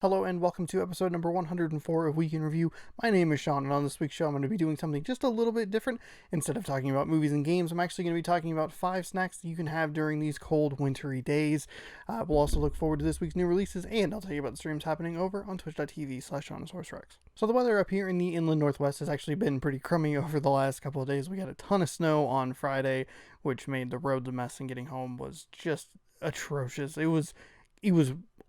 Hello and welcome to episode number 104 of Week in Review. My name is Sean, and on this week's show I'm going to be doing something just a little bit different. Instead of talking about movies and games, I'm actually going to be talking about 5 snacks that you can have during these cold, wintry days. We'll also look forward to this week's new releases, and I'll tell you about the streams happening over on twitch.tv/JohnSourceRex. So the weather up here in the inland northwest has actually been pretty crummy over the last couple of days. We got a ton of snow on Friday, which made the roads a mess, and getting home was just atrocious. It was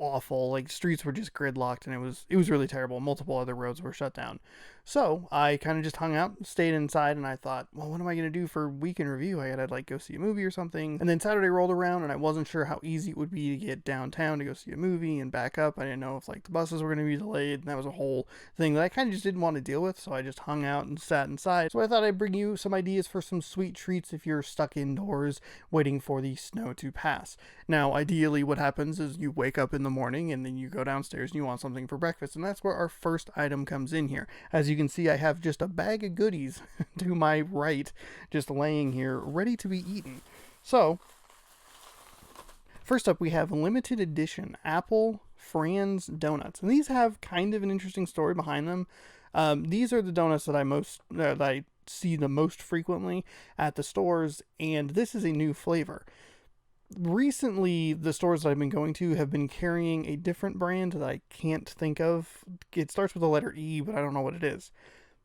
awful. Like, streets were just gridlocked, and it was really terrible. Multiple other roads were shut down. So I kind of just hung out, stayed inside, and I thought, well, what am I gonna do for week in review? I gotta go see a movie or something. And then Saturday rolled around, and I wasn't sure how easy it would be to get downtown to go see a movie and back up. I didn't know if the buses were gonna be delayed, and that was a whole thing that I kind of just didn't want to deal with. So I just hung out and sat inside. So I thought I'd bring you some ideas for some sweet treats if you're stuck indoors waiting for the snow to pass. Now, ideally, what happens is you wake up in the morning and then you go downstairs and you want something for breakfast, and that's where our first item comes in here. As you can see, I have just a bag of goodies to my right, just laying here, ready to be eaten. So, first up, we have limited edition Apple Franz donuts, and these have kind of an interesting story behind them. These are the donuts that I see the most frequently at the stores, and this is a new flavor. Recently, the stores that I've been going to have been carrying a different brand that I can't think of. It starts with the letter E, but I don't know what it is.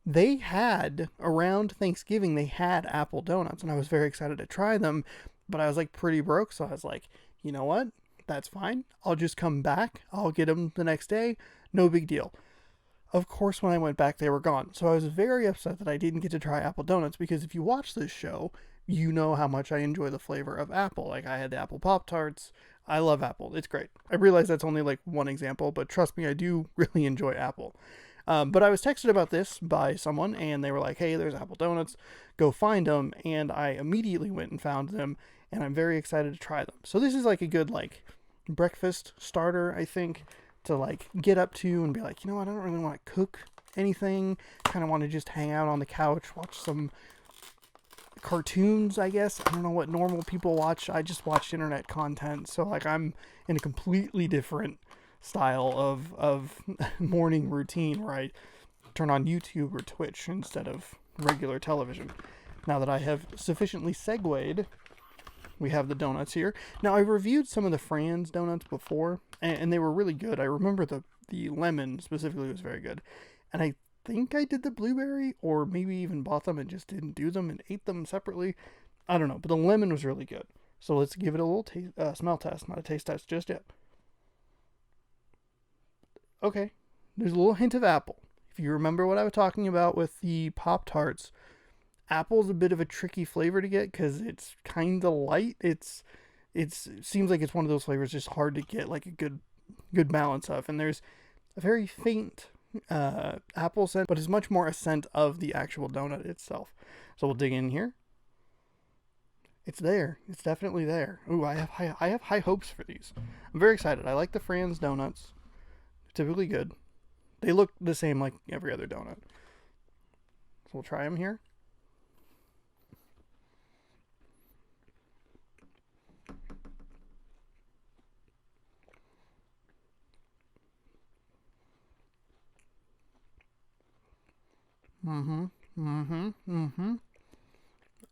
They had, around Thanksgiving, they had apple donuts, and I was very excited to try them, but I was pretty broke, so I was like, you know what? That's fine. I'll just come back. I'll get them the next day. No big deal. Of course, when I went back, they were gone. So I was very upset that I didn't get to try apple donuts, because if you watch this show, you know how much I enjoy the flavor of apple. I had the apple Pop-Tarts. I love apple. It's great. I realize that's only one example, but trust me, I do really enjoy apple. But I was texted about this by someone, and they were like, hey, there's apple donuts. Go find them. And I immediately went and found them, and I'm very excited to try them. So this is a good breakfast starter, I think, to get up to and be like, you know what, I don't really want to cook anything. Kind of want to just hang out on the couch, watch some cartoons, I guess. I don't know what normal people watch. I just watch internet content, so I'm in a completely different style of morning routine where I turn on YouTube or Twitch instead of regular television. Now that I have sufficiently segued, we have the donuts here. Now, I reviewed some of the Franz donuts before, and they were really good. I remember the lemon specifically was very good, and I think I did the blueberry, or maybe even bought them and just didn't do them and ate them separately. I don't know, but the lemon was really good. So let's give it a little smell test, not a taste test just yet. Okay, there's a little hint of apple. If you remember what I was talking about with the Pop-Tarts, apple's a bit of a tricky flavor to get because it's kind of light. It seems like it's one of those flavors just hard to get a good balance of, and there's a very faint apple scent, but it's much more a scent of the actual donut itself. So we'll dig in here. It's there. It's definitely there. Ooh, I have high hopes for these. I'm very excited. I like the Franz donuts. They're typically good. They look the same like every other donut. So we'll try them here.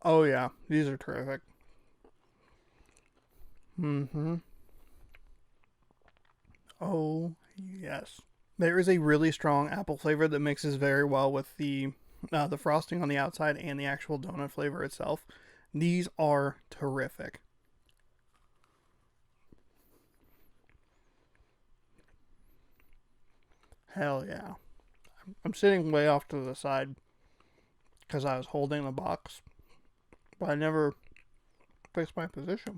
Oh yeah, these are terrific. Oh yes. There is a really strong apple flavor that mixes very well with the frosting on the outside and the actual donut flavor itself. These are terrific. Hell yeah. I'm sitting way off to the side because I was holding the box, but I never fixed my position.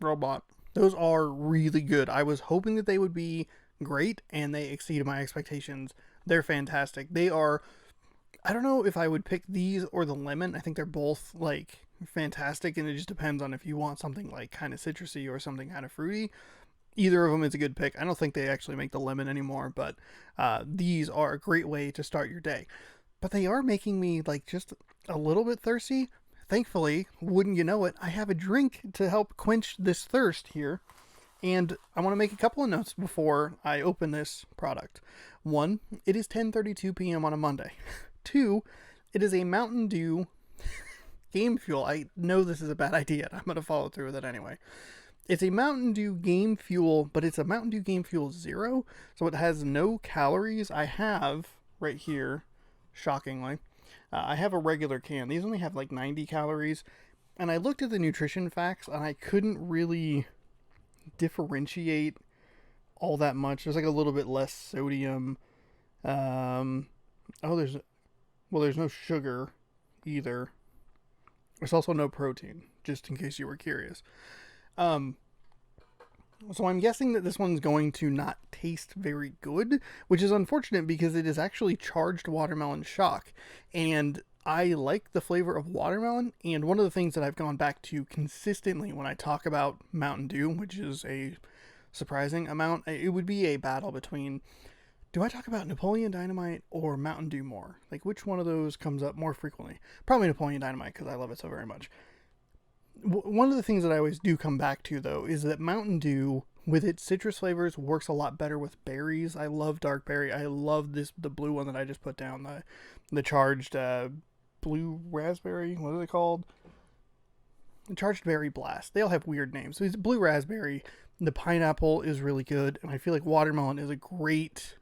Robot. Those are really good. I was hoping that they would be great, and they exceeded my expectations. They're fantastic. They are. I don't know if I would pick these or the lemon. I think they're both fantastic, and it just depends on if you want something kind of citrusy or something kind of fruity. Either of them is a good pick. I don't think they actually make the lemon anymore, but these are a great way to start your day. But they are making me just a little bit thirsty. Thankfully, wouldn't you know it, I have a drink to help quench this thirst here. And I want to make a couple of notes before I open this product. One, it is 10:32 p.m. on a Monday. Two, it is a Mountain Dew Game Fuel. I know this is a bad idea, and I'm going to follow through with it anyway. It's a Mountain Dew Game Fuel, but it's a Mountain Dew Game Fuel Zero, so it has no calories. I have, right here, shockingly, I have a regular can. These only have like 90 calories, and I looked at the nutrition facts, and I couldn't really differentiate all that much. There's like a little bit less sodium. There's no sugar either. There's also no protein, just in case you were curious. So I'm guessing that this one's going to not taste very good, which is unfortunate because it is actually charged watermelon shock. And I like the flavor of watermelon. And one of the things that I've gone back to consistently when I talk about Mountain Dew, which is a surprising amount, it would be a battle between, do I talk about Napoleon Dynamite or Mountain Dew more? Like, which one of those comes up more frequently? Probably Napoleon Dynamite, because I love it so very much. One of the things that I always do come back to, though, is that Mountain Dew, with its citrus flavors, works a lot better with berries. I love dark berry. I love the blue one that I just put down, the charged blue raspberry. What are they called? The charged berry blast. They all have weird names. So it's blue raspberry. The pineapple is really good, and I feel like watermelon is a great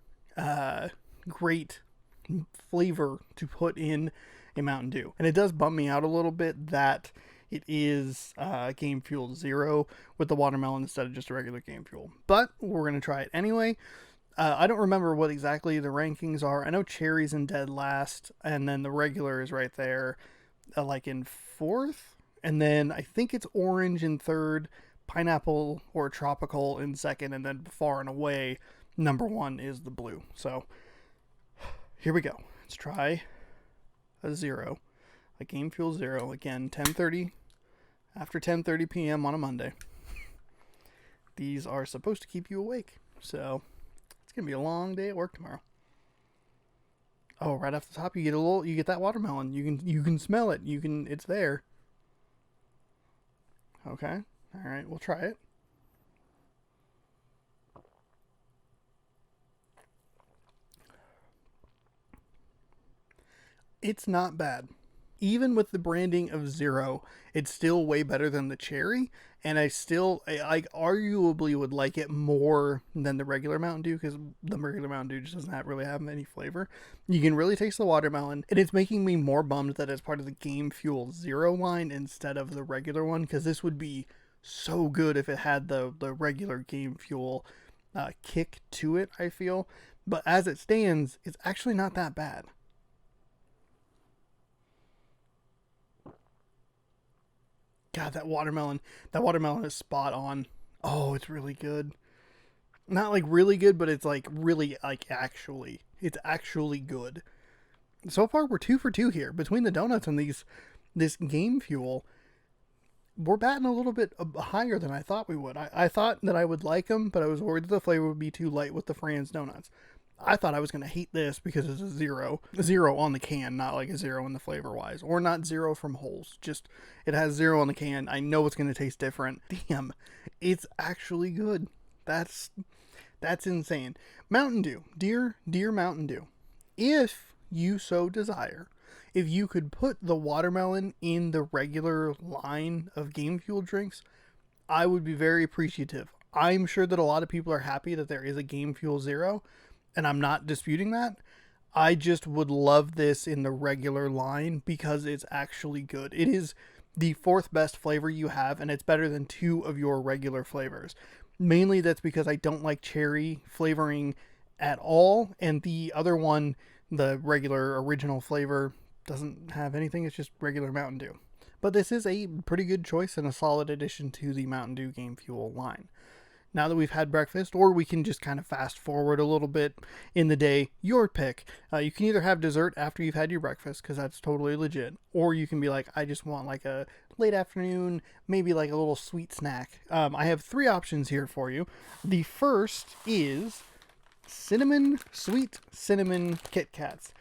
flavor to put in a Mountain Dew. And it does bum me out a little bit that it is Game Fuel Zero with the watermelon instead of just a regular Game Fuel. But we're going to try it anyway. I don't remember what exactly the rankings are. I know cherry's in dead last, and then the regular is right there, like in fourth. And then I think it's orange in third, pineapple or tropical in second, and then far and away, number one is the blue. So here we go. Let's try a zero. A Game Fuel Zero. Again, 10:30, after 10:30 p.m. on a Monday. These are supposed to keep you awake, so it's gonna be a long day at work tomorrow. Oh, right off the top, you get that watermelon. You can smell it. It's there. Okay, all right, we'll try it. It's not bad. Even with the branding of Zero, it's still way better than the cherry, and I arguably would like it more than the regular Mountain Dew, because the regular Mountain Dew just doesn't really have any flavor. You can really taste the watermelon, and it's making me more bummed that it's part of the Game Fuel Zero line instead of the regular one, because this would be so good if it had the regular Game Fuel kick to it, I feel. But as it stands, it's actually not that bad. God, that watermelon is spot on. Oh, it's really good. Not like really good, but it's like really it's actually good. So far, we're 2 for 2 here between the donuts and this Game Fuel. We're batting a little bit higher than I thought we would. I thought that I would like them, but I was worried that the flavor would be too light with the Franz donuts. I thought I was going to hate this because it's a zero on the can, not like a zero in the flavor wise, or not zero from Holes. Just, it has zero on the can. I know it's going to taste different. Damn, it's actually good. That's insane. Mountain Dew, dear Mountain Dew, if you so desire, if you could put the watermelon in the regular line of Game Fuel drinks, I would be very appreciative. I'm sure that a lot of people are happy that there is a Game Fuel Zero, and I'm not disputing that. I just would love this in the regular line because it's actually good. It is the fourth best flavor you have, and it's better than 2 of your regular flavors. Mainly that's because I don't like cherry flavoring at all, and the other one, the regular original flavor, doesn't have anything. It's just regular Mountain Dew. But this is a pretty good choice and a solid addition to the Mountain Dew Game Fuel line. Now that we've had breakfast, or we can just kind of fast forward a little bit in the day, your pick. You can either have dessert after you've had your breakfast, because that's totally legit, or you can be like, I just want like a late afternoon, maybe like a little sweet snack. I have 3 options here for you. The first is sweet cinnamon Kit Kats.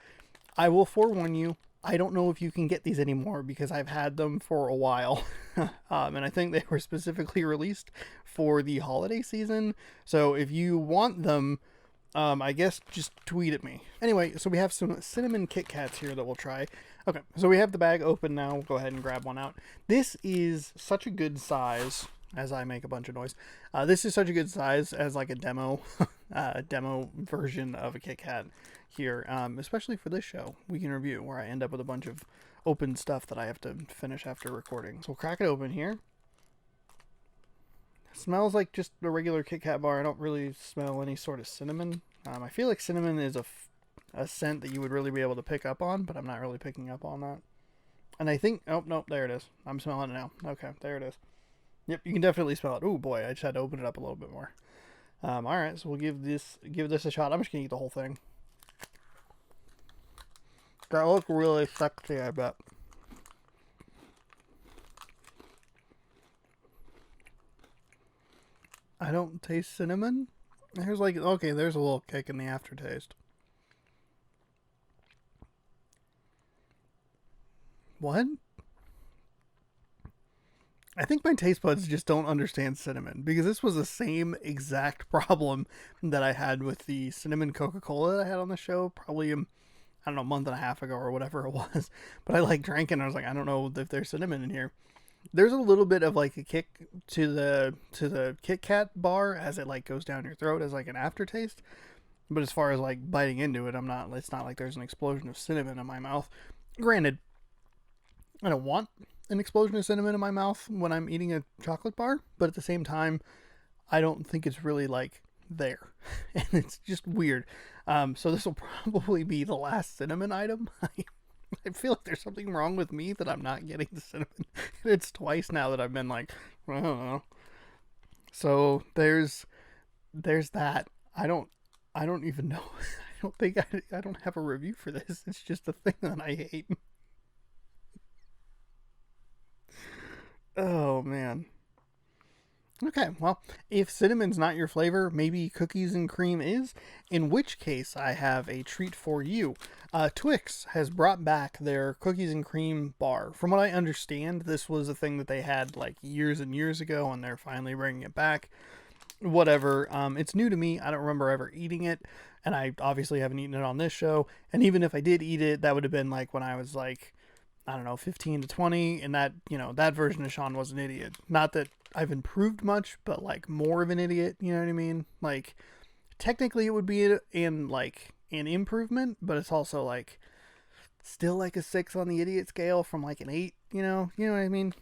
I will forewarn you, I don't know if you can get these anymore because I've had them for a while. And I think they were specifically released for the holiday season. So if you want them, I guess just tweet at me. Anyway, so we have some cinnamon Kit Kats here that we'll try. Okay, so we have the bag open now. We'll go ahead and grab one out. This is such a good size, as I make a bunch of noise. This is such a good size as like a demo, demo version of a Kit Kat here, especially for this show we can review, where I end up with a bunch of open stuff that I have to finish after recording. So we'll crack it open here. Smells like just a regular Kit Kat bar. I don't really smell any sort of cinnamon. I feel like cinnamon is a scent that you would really be able to pick up on, but I'm not really picking up on that. And I think, oh, nope, there it is. I'm smelling it now. Okay, there it is. Yep, you can definitely smell it. Oh boy, I just had to open it up a little bit more. All right, so we'll give this a shot. I'm just gonna eat the whole thing. That looks really sexy, I bet. I don't taste cinnamon. There's like, okay, there's a little kick in the aftertaste. What? I think my taste buds just don't understand cinnamon, because this was the same exact problem that I had with the cinnamon Coca-Cola that I had on the show probably, I don't know, a month and a half ago or whatever it was. But I like drank it and I was like, I don't know if there's cinnamon in here. There's a little bit of like a kick to the Kit Kat bar as it like goes down your throat as like an aftertaste. But as far as like biting into it, it's not like there's an explosion of cinnamon in my mouth. Granted, I don't want an explosion of cinnamon in my mouth when I'm eating a chocolate bar, but at the same time, I don't think it's really like there. And it's just weird. So this will probably be the last cinnamon item. I feel like there's something wrong with me that I'm not getting the cinnamon. It's twice now that I've been like, I don't know. So there's that. I don't even know. I don't think I don't have a review for this. It's just a thing that I hate. Oh man. Okay, well, if cinnamon's not your flavor, maybe cookies and cream is, in which case I have a treat for you. Twix has brought back their cookies and cream bar. From what I understand, this was a thing that they had like years and years ago, and they're finally bringing it back. Whatever, it's new to me. I don't remember ever eating it, and I obviously haven't eaten it on this show, and even if I did eat it, that would have been like when I was like, I don't know, 15 to 20, and that, that version of Sean was an idiot. Not that I've improved much, but like more of an idiot, you know what I mean? Like, technically it would be an improvement, but it's also like still like a 6 on the idiot scale from like an 8, you know what I mean?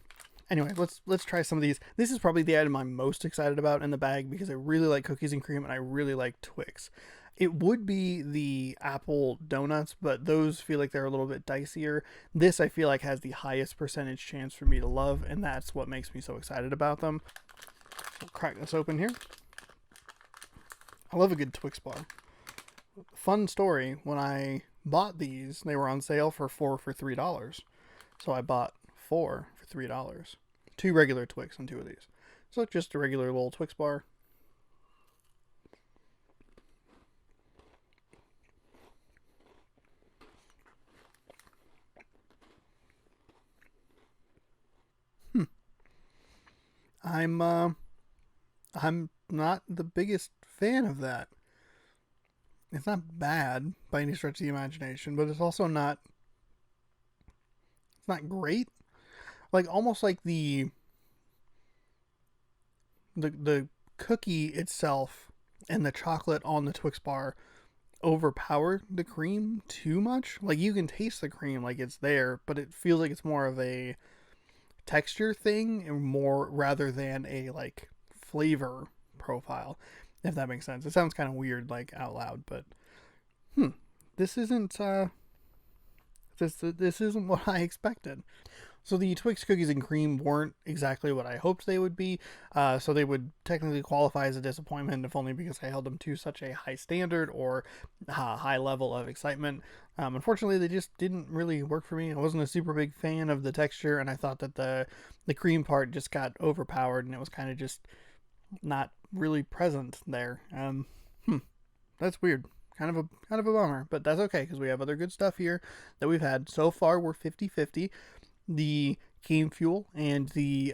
Anyway, let's try some of these. This is probably the item I'm most excited about in the bag because I really like cookies and cream and I really like Twix. It would be the apple donuts, but those feel like they're a little bit dicier. This I feel like has the highest percentage chance for me to love, and that's what makes me so excited about them. We'll crack this open here. I love a good Twix bar. Fun story, when I bought these, they were on sale for 4 for $3. So I bought 4 for $3. 2 regular Twix and 2 of these. So just a regular little Twix bar. I'm not the biggest fan of that. It's not bad by any stretch of the imagination, but it's also not, it's not great. Like almost like the cookie itself and the chocolate on the Twix bar overpower the cream too much. Like you can taste the cream like it's there, but it feels like it's more of a texture thing and more rather than a like flavor profile, if that makes sense. It sounds kind of weird like out loud, but this isn't this isn't what I expected. So the Twix cookies and cream weren't exactly what I hoped they would be, so they would technically qualify as a disappointment, if only because I held them to such a high standard or high level of excitement. Unfortunately, they just didn't really work for me. I wasn't a super big fan of the texture, and I thought that the cream part just got overpowered, and it was kind of just not really present there. That's weird, kind of a bummer, but that's okay because we have other good stuff here that we've had. So far, we're 50-50. The Game Fuel and the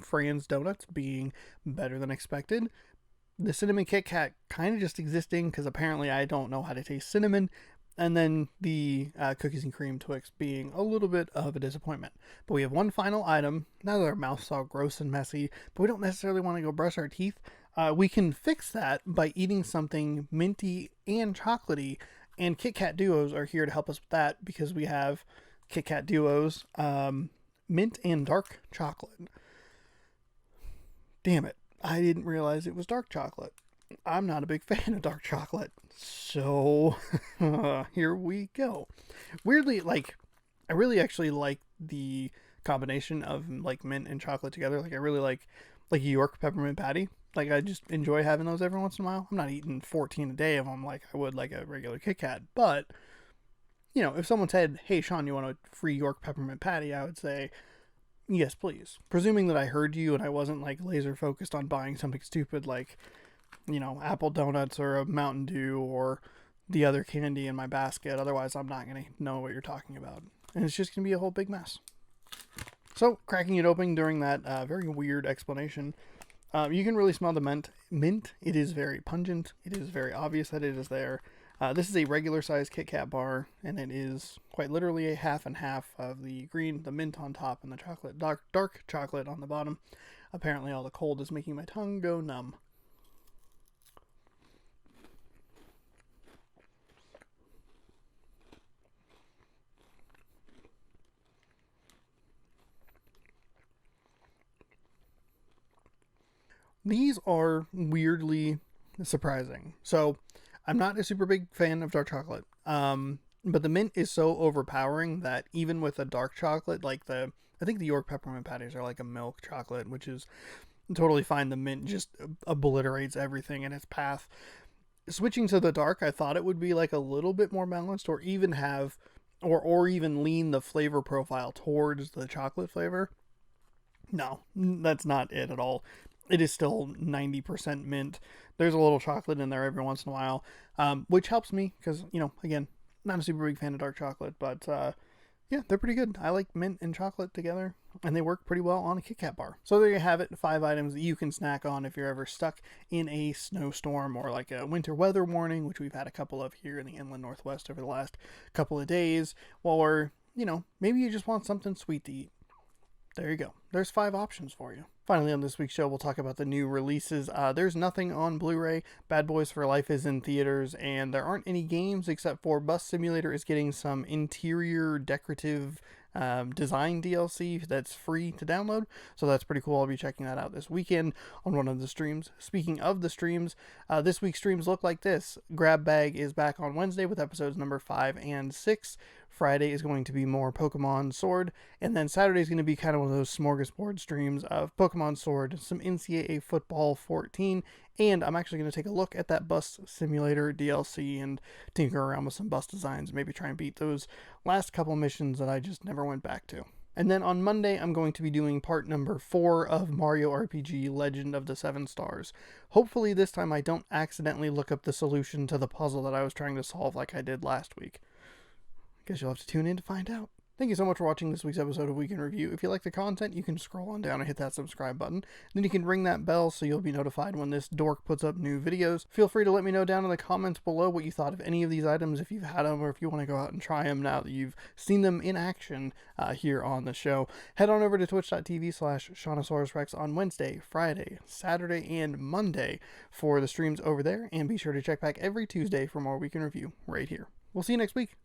Fran's Donuts being better than expected. The Cinnamon Kit Kat kind of just existing because apparently I don't know how to taste cinnamon. And then the Cookies and Cream Twix being a little bit of a disappointment. But we have one final item. Now that our mouth's all gross and messy, but we don't necessarily want to go brush our teeth. We can fix that by eating something minty and chocolatey. And Kit Kat Duos are here to help us with that because we have Kit Kat Duos, mint and dark chocolate. Damn it. I didn't realize it was dark chocolate. I'm not a big fan of dark chocolate. So, here we go. Weirdly, I really actually like the combination of, mint and chocolate together. I really like a York peppermint patty. I just enjoy having those every once in a while. I'm not eating 14 a day of them like I would like a regular Kit Kat. But, if someone said, hey, Sean, you want a free York peppermint patty? I would say, yes, please. Presuming that I heard you and I wasn't laser focused on buying something stupid like, apple donuts or a Mountain Dew or the other candy in my basket. Otherwise, I'm not going to know what you're talking about. And it's just going to be a whole big mess. So, cracking it open during that very weird explanation, you can really smell the mint. It is very pungent. It is very obvious that it is there. This is a regular size Kit Kat bar, and it is quite literally a half and half of the green, the mint on top, and the chocolate, dark chocolate on the bottom. Apparently all the cold is making my tongue go numb. These are weirdly surprising. So, I'm not a super big fan of dark chocolate. But the mint is so overpowering that even with a dark chocolate, I think the York peppermint patties are like a milk chocolate, which is totally fine. The mint just obliterates everything in its path. Switching to the dark, I thought it would be a little bit more balanced, or even have, or even lean the flavor profile towards the chocolate flavor. No, that's not it at all. It is still 90% mint. There's a little chocolate in there every once in a while, which helps me because, again, not a super big fan of dark chocolate, but yeah, they're pretty good. I like mint and chocolate together, and they work pretty well on a Kit Kat bar. So there you have it, 5 items that you can snack on if you're ever stuck in a snowstorm or a winter weather warning, which we've had a couple of here in the inland northwest over the last couple of days, or, maybe you just want something sweet to eat. There you go. There's 5 options for you. Finally, on this week's show, we'll talk about the new releases. There's nothing on Blu-ray. Bad Boys for Life is in theaters, and there aren't any games except for Bus Simulator is getting some interior decorative design DLC that's free to download. So that's pretty cool. I'll be checking that out this weekend on one of the streams. Speaking of the streams, this week's streams look like this. Grab Bag is back on Wednesday with episodes number 5 and 6. Friday is going to be more Pokemon Sword, and then Saturday is going to be kind of one of those smorgasbord streams of Pokemon Sword, some NCAA Football 14, and I'm actually going to take a look at that Bus Simulator DLC and tinker around with some bus designs, maybe try and beat those last couple missions that I just never went back to. And then on Monday, I'm going to be doing part number 4 of Mario RPG Legend of the Seven Stars. Hopefully this time I don't accidentally look up the solution to the puzzle that I was trying to solve like I did last week. Guess you'll have to tune in to find out. Thank you so much for watching this week's episode of Week in Review. If you like the content, you can scroll on down and hit that subscribe button. Then you can ring that bell so you'll be notified when this dork puts up new videos. Feel free to let me know down in the comments below what you thought of any of these items, if you've had them, or if you want to go out and try them now that you've seen them in action here on the show. Head on over to twitch.tv/ShaunosaurusRex on Wednesday, Friday, Saturday, and Monday for the streams over there, and be sure to check back every Tuesday for more Week in Review right here. We'll see you next week.